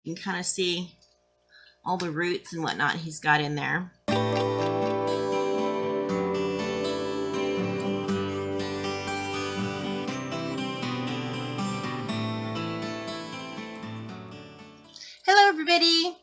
You can kind of see all the roots and whatnot he's got in there. Hello everybody.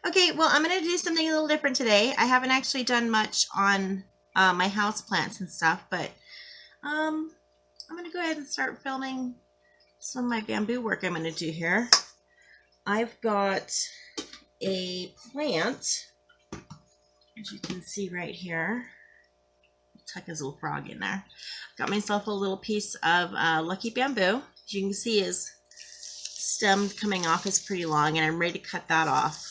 Okay, well I'm going to do something a little different today. I haven't actually done much on my house plants and stuff, but I'm going to go ahead and start filming some of my bamboo work I'm going to do here. I've got a plant, as you can see right here. I'll tuck his little frog in there. Got myself a little piece of lucky bamboo. As you can see, his stem coming off is pretty long, and I'm ready to cut that off.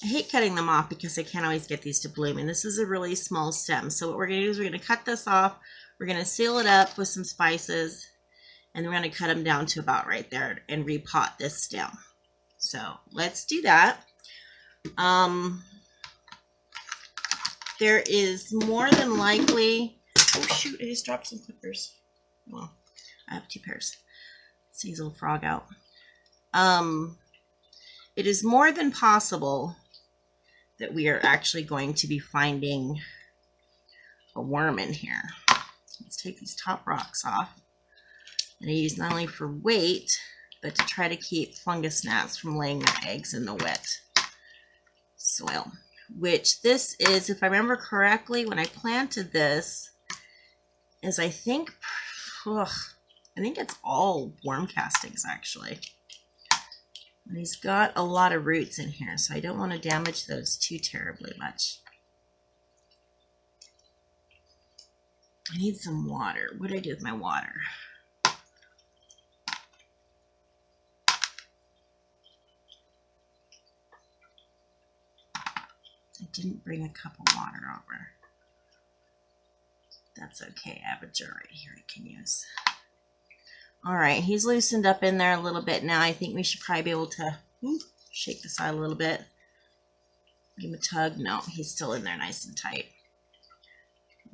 I hate cutting them off because I can't always get these to bloom, and this is a really small stem. So what we're going to do is we're going to cut this off. We're going to seal it up with some spices, and we're going to cut them down to about right there and repot this stem. So let's do that. There is more than likely, oh shoot, I just dropped some clippers. Well, I have 2 pairs. Let's see his little frog out. It is more than possible that we are actually going to be finding a worm in here. Let's take these top rocks off. And I use not only for weight, but to try to keep fungus gnats from laying their eggs in the wet soil. Which this is, if I remember correctly, when I planted this, is I think it's all worm castings actually. And he's got a lot of roots in here, so I don't want to damage those too terribly much. I need some water. What do I do with my water? I didn't bring a cup of water over. That's okay. I have a jar right here I can use. Alright, he's loosened up in there a little bit now. I think we should probably be able to shake this out a little bit. Give him a tug. No, he's still in there nice and tight.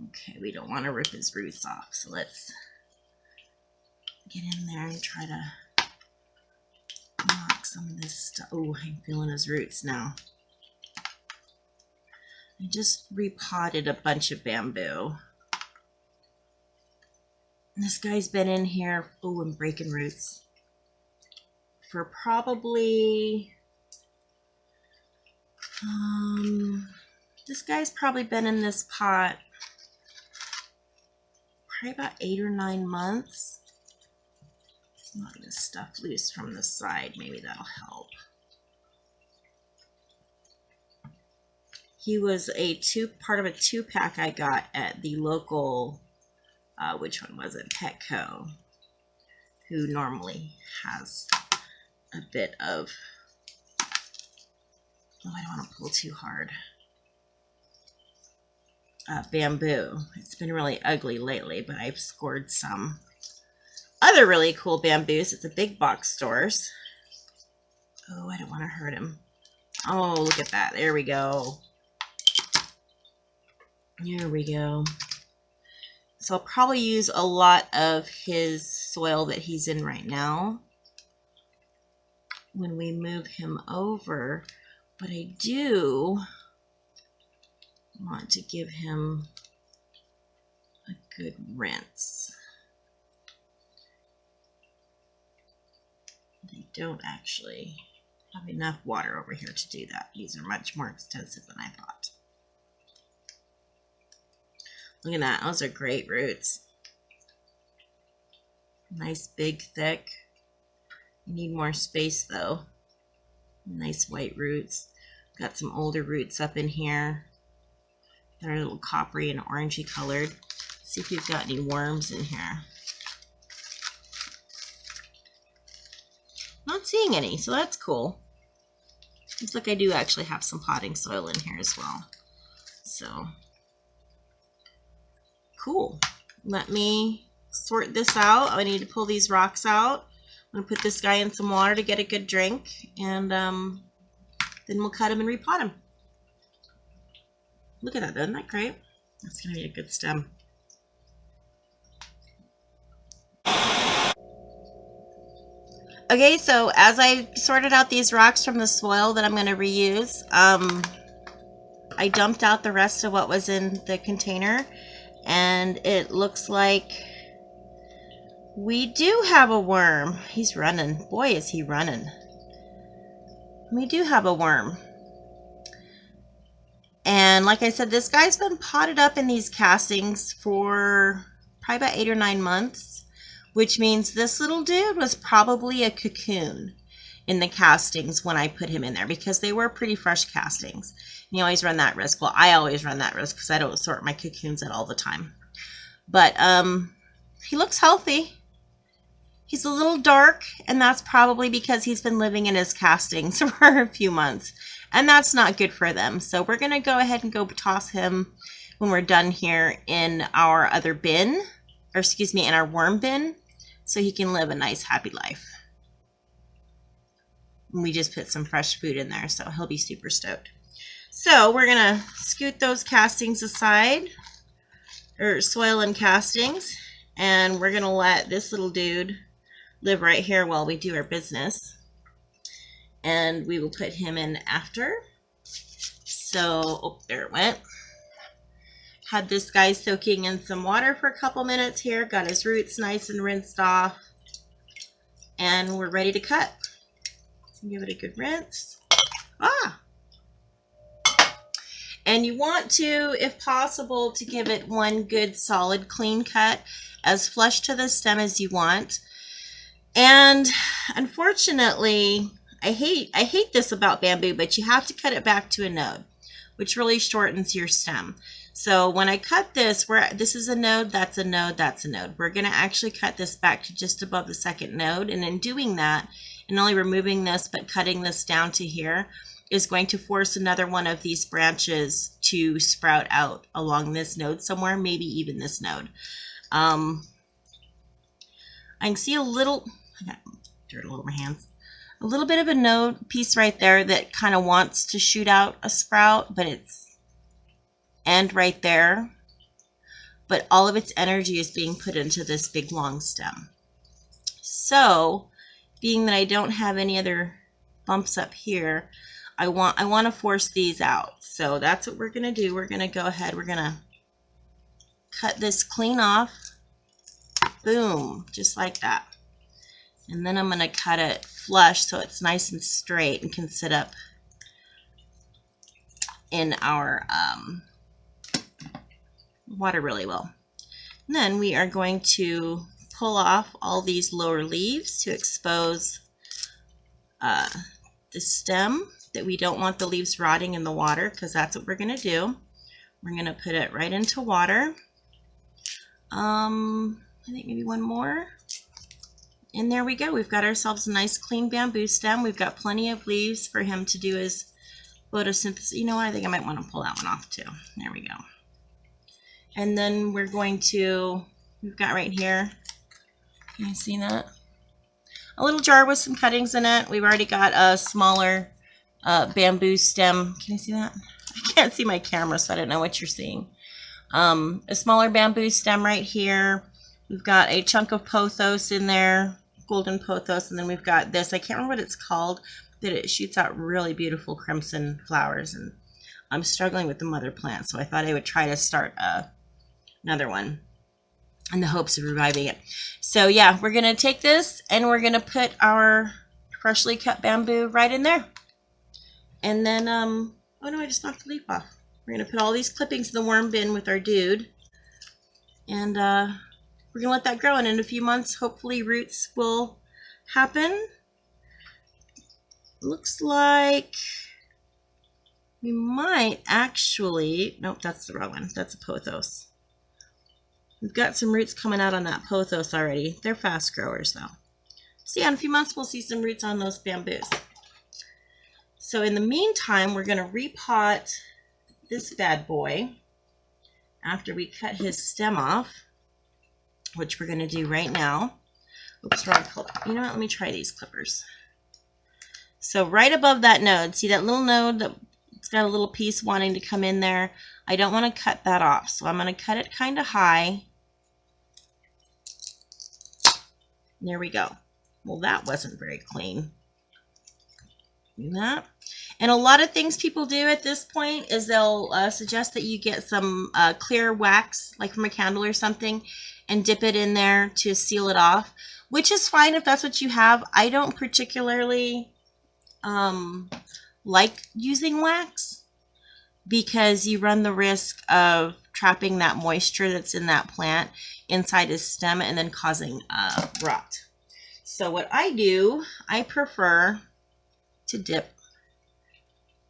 Okay, we don't want to rip his roots off, so let's get in there and try to knock some of this stuff. Oh, I'm feeling his roots now. I just repotted a bunch of bamboo. This guy's been in here, oh, I'm breaking roots, for probably, this guy's probably been in this pot probably about 8 or 9 months. Let's knock this stuff loose from the side, maybe that'll help. He was part of a 2-pack I got at the local, which one was it? Petco, who normally has a bit of, oh, I don't want to pull too hard, bamboo. It's been really ugly lately, but I've scored some other really cool bamboos at the big box stores. Oh, I don't want to hurt him. Oh, look at that. There we go. There we go. So I'll probably use a lot of his soil that he's in right now when we move him over, but I do want to give him a good rinse. I don't actually have enough water over here to do that. These are much more extensive than I thought. Look at that. Those are great roots. Nice, big, thick. You need more space, though. Nice white roots. Got some older roots up in here that are a little coppery and orangey colored. Let's see if we've got any worms in here. Not seeing any, so that's cool. Looks like I do actually have some potting soil in here as well. So cool. Let me sort this out. I need to pull these rocks out. I'm going to put this guy in some water to get a good drink, and then we'll cut him and repot him. Look at that, isn't that great? That's going to be a good stem. Okay, so as I sorted out these rocks from the soil that I'm going to reuse, I dumped out the rest of what was in the container, and it looks like we do have a worm. He's running. Boy, is he running. We do have a worm. And like I said, this guy's been potted up in these castings for probably about 8 or 9 months, which means this little dude was probably a cocoon in the castings when I put him in there, because they were pretty fresh castings. You always run that risk. Well, I always run that risk because I don't sort my cocoons out all the time. But he looks healthy. He's a little dark, and that's probably because he's been living in his castings for a few months, and that's not good for them. So we're going to go ahead and go toss him when we're done here in our other bin, or excuse me, in our worm bin, so he can live a nice, happy life. And we just put some fresh food in there, so he'll be super stoked. So we're going to scoot those castings aside, or soil and castings, and we're going to let this little dude live right here while we do our business. And we will put him in after. So, oh, there it went. Had this guy soaking in some water for a couple minutes here. Got his roots nice and rinsed off. And we're ready to cut. So give it a good rinse. And you want to, if possible, to give it one good solid clean cut, as flush to the stem as you want. And unfortunately, I hate this about bamboo, but you have to cut it back to a node, which really shortens your stem. So when I cut this, this is a node, that's a node, that's a node. We're going to actually cut this back to just above the second node. And in doing that, and only removing this, but cutting this down to here, is going to force another one of these branches to sprout out along this node somewhere, maybe even this node. I can see a little, I got dirt all over my hands, a little bit of a node piece right there that kind of wants to shoot out a sprout, but it's end right there. But all of its energy is being put into this big long stem. So, being that I don't have any other bumps up here, I want to force these out. So that's what we're going to do. We're going to go ahead, we're going to cut this clean off. Boom, just like that. And then I'm going to cut it flush so it's nice and straight and can sit up in our water really well. And then we are going to pull off all these lower leaves to expose the stem, that we don't want the leaves rotting in the water, because that's what we're going to do. We're going to put it right into water. I think maybe one more. And there we go. We've got ourselves a nice clean bamboo stem. We've got plenty of leaves for him to do his photosynthesis. You know what? I think I might want to pull that one off too. There we go. And then we're going to, we've got right here, can you see that? A little jar with some cuttings in it. We've already got a smaller bamboo stem. Can you see that? I can't see my camera, so I don't know what you're seeing. A smaller bamboo stem right here. We've got a chunk of pothos in there, golden pothos, and then we've got this. I can't remember what it's called, but it shoots out really beautiful crimson flowers, and I'm struggling with the mother plant, so I thought I would try to start another one in the hopes of reviving it. So yeah, we're going to take this and we're going to put our freshly cut bamboo right in there. And then, oh no, I just knocked the leaf off. We're going to put all these clippings in the worm bin with our dude. And we're going to let that grow. And in a few months, hopefully roots will happen. Looks like we might actually, nope, that's the wrong one. That's a pothos. We've got some roots coming out on that pothos already. They're fast growers though. So yeah, in a few months we'll see some roots on those bamboos. So in the meantime, we're going to repot this bad boy after we cut his stem off, which we're going to do right now. Oops, wrong clip. You know what? Let me try these clippers. So right above that node, see that little node that's got a little piece wanting to come in there? I don't want to cut that off, so I'm going to cut it kind of high. There we go. Well, that wasn't very clean. That. And a lot of things people do at this point is they'll suggest that you get some clear wax, like from a candle or something, and dip it in there to seal it off, which is fine if that's what you have. I don't particularly like using wax because you run the risk of trapping that moisture that's in that plant inside his stem and then causing rot. So what I do, I prefer to dip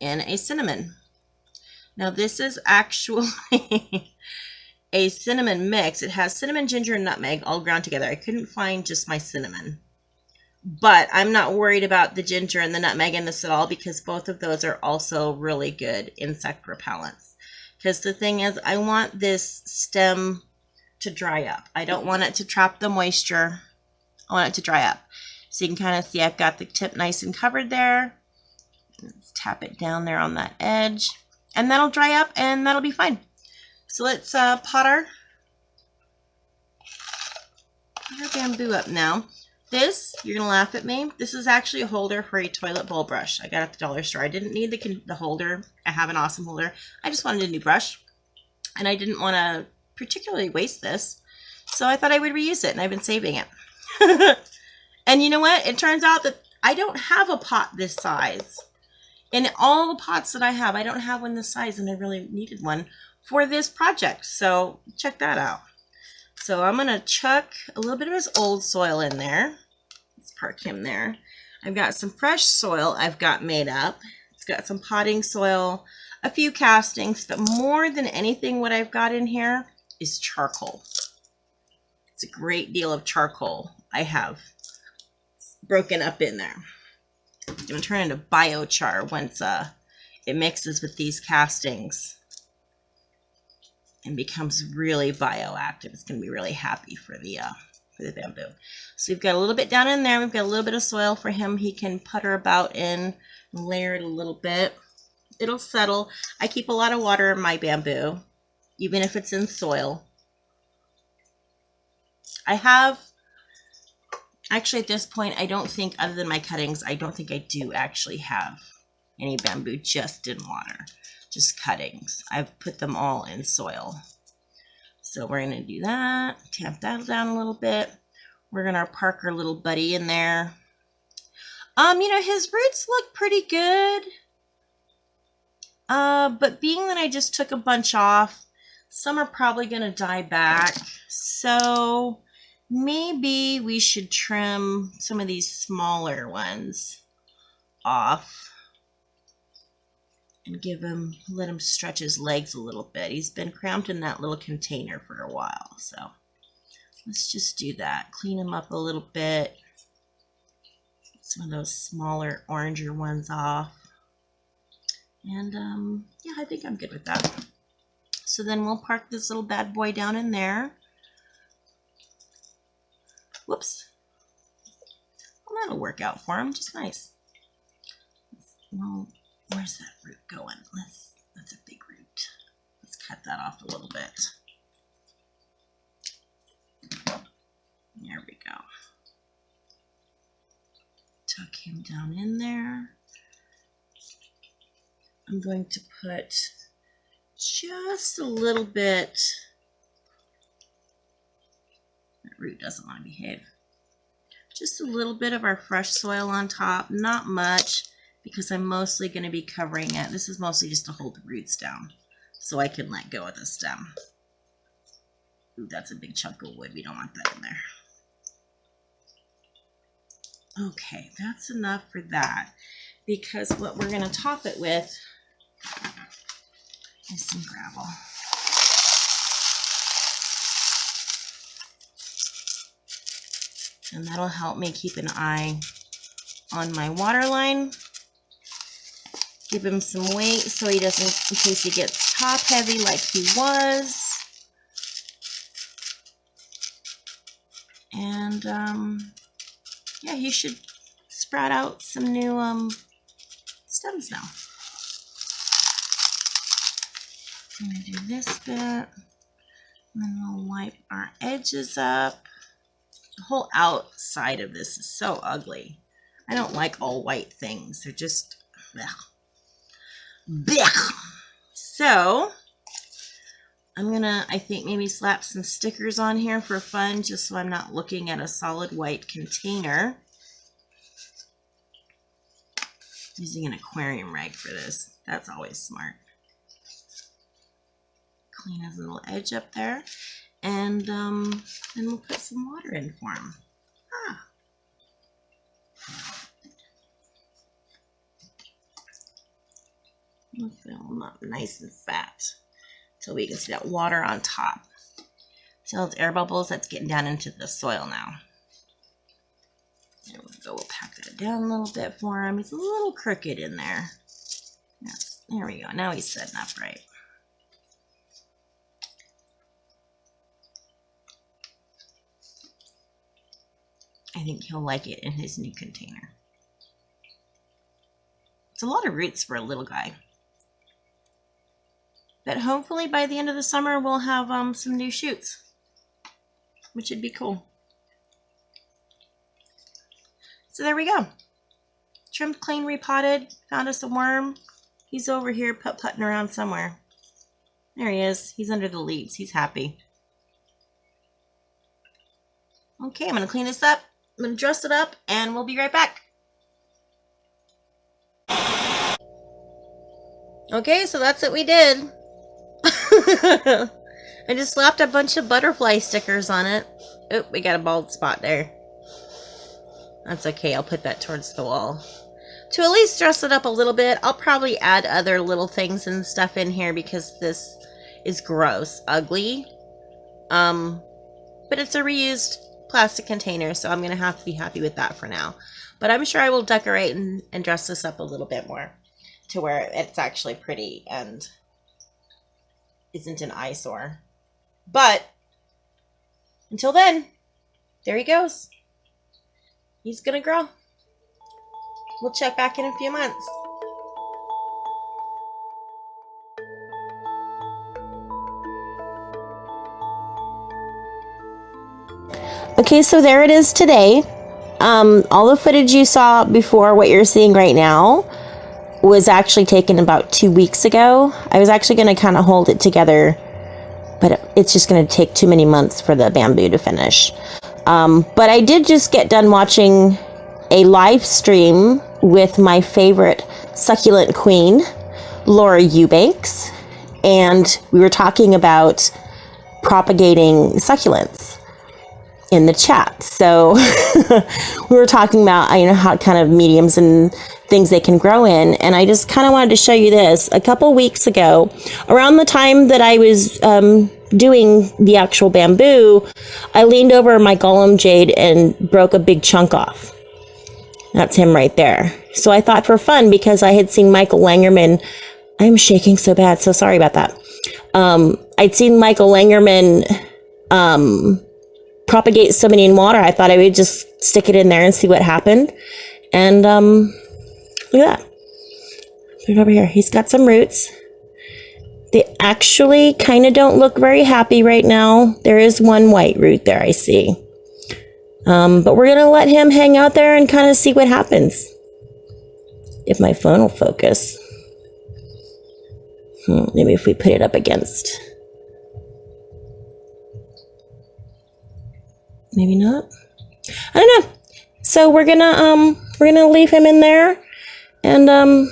in a cinnamon. Now this is actually a cinnamon mix. It has cinnamon, ginger, and nutmeg all ground together. I couldn't find just my cinnamon. But I'm not worried about the ginger and the nutmeg in this at all because both of those are also really good insect repellents. Because the thing is, I want this stem to dry up. I don't want it to trap the moisture. I want it to dry up. So you can kind of see I've got the tip nice and covered there. Let's tap it down there on that edge. And that'll dry up and that'll be fine. So let's pot our bamboo up now. This, you're going to laugh at me, this is actually a holder for a toilet bowl brush. I got it at the dollar store. I didn't need the holder. I have an awesome holder. I just wanted a new brush. And I didn't want to particularly waste this. So I thought I would reuse it, and I've been saving it. And you know what? It turns out that I don't have a pot this size. In all the pots that I have, I don't have one this size, and I really needed one for this project. So check that out. So I'm going to chuck a little bit of his old soil in there. Let's park him there. I've got some fresh soil I've got made up. It's got some potting soil, a few castings, but more than anything what I've got in here is charcoal. It's a great deal of charcoal I have broken up in there. It's going to turn into biochar once it mixes with these castings and becomes really bioactive. It's going to be really happy for the bamboo. So we've got a little bit down in there. We've got a little bit of soil for him. He can putter about in and layer it a little bit. It'll settle. I keep a lot of water in my bamboo, even if it's in soil. I have, actually at this point, I don't think, other than my cuttings, I don't think I do actually have any bamboo just in water. Just cuttings. I've put them all in soil. So we're going to do that. Tamp that down a little bit. We're going to park our little buddy in there. You know, his roots look pretty good. But being that I just took a bunch off, some are probably going to die back. So maybe we should trim some of these smaller ones off and let him stretch his legs a little bit. He's been cramped in that little container for a while, so let's just do that. Clean him up a little bit. Get some of those smaller, oranger ones off. And yeah, I think I'm good with that. So then we'll park this little bad boy down in there. Whoops. Well, that'll work out for him, just nice. Well, where's that root going? That's a big root. Let's cut that off a little bit. There we go. Tuck him down in there. I'm going to put just a little bit. That root doesn't want to behave. Just a little bit of our fresh soil on top, not much, because I'm mostly going to be covering it. This is mostly just to hold the roots down so I can let go of the stem. Ooh, that's a big chunk of wood. We don't want that in there. Okay, that's enough for that, because what we're going to top it with is some gravel. And that'll help me keep an eye on my water line. Give him some weight so he doesn't, in case he gets top heavy like he was. And yeah, he should sprout out some new stems now. I'm going to do this bit, and then we'll wipe our edges up. The whole outside of this is so ugly. I don't like all white things. They're just blech. Blech. So I'm gonna, I think, maybe slap some stickers on here for fun, just so I'm not looking at a solid white container. Using an aquarium rag for this. That's always smart. Clean his little edge up there. And then we'll put some water in for him. Ah. We'll fill him up nice and fat so we can see that water on top. See those air bubbles? That's getting down into the soil now. There we go. We'll pack that down a little bit for him. He's a little crooked in there. Yes, there we go. Now he's sitting upright. I think he'll like it in his new container. It's a lot of roots for a little guy. But hopefully by the end of the summer we'll have some new shoots, which would be cool. So there we go. Trimmed, clean, repotted. Found us a worm. He's over here putt-putting around somewhere. There he is. He's under the leaves. He's happy. Okay, I'm going to clean this up. I'm going to dress it up, and we'll be right back. Okay, so that's what we did. I just slapped a bunch of butterfly stickers on it. Oh, we got a bald spot there. That's okay, I'll put that towards the wall. To at least dress it up a little bit, I'll probably add other little things and stuff in here because this is gross, ugly. But it's a reused plastic container, so I'm going to have to be happy with that for now. But I'm sure I will decorate and dress this up a little bit more to where it's actually pretty and isn't an eyesore. But until then, there he goes. He's gonna grow. We'll check back in a few months. Okay, so there it is today. All the footage you saw before, what you're seeing right now, was actually taken about 2 weeks ago. I was actually going to kind of hold it together, but it's just going to take too many months for the bamboo to finish. But I did just get done watching a live stream with my favorite succulent queen, Laura Eubanks, and we were talking about propagating succulents in the chat. So we were talking about, you know, how kind of mediums and things they can grow in. And I just kind of wanted to show you this. A couple weeks ago, around the time that I was doing the actual bamboo, I leaned over my golem jade and broke a big chunk off. That's him right there. So I thought for fun, because I had seen Michael Langerman, I'm shaking so bad, so sorry about that. I'd seen Michael Langerman propagate so many in water, I thought I would just stick it in there and see what happened. And look at that. Put it over here. He's got some roots. They actually kind of don't look very happy right now. There is one white root there, I see. But we're going to let him hang out there and kind of see what happens. If my phone will focus. Maybe if we put it up against... Maybe not. I don't know. So we're gonna leave him in there and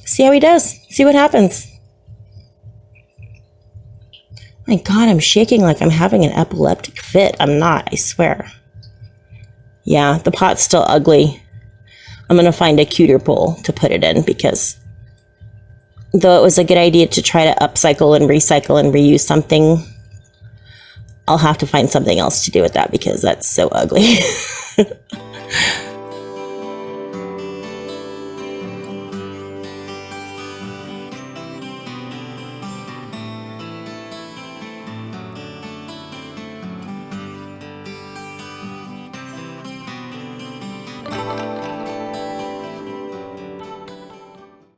see how he does. See what happens. My God, I'm shaking like I'm having an epileptic fit. I'm not, I swear. Yeah, the pot's still ugly. I'm gonna find a cuter bowl to put it in, because though it was a good idea to try to upcycle and recycle and reuse something, I'll have to find something else to do with that because that's so ugly.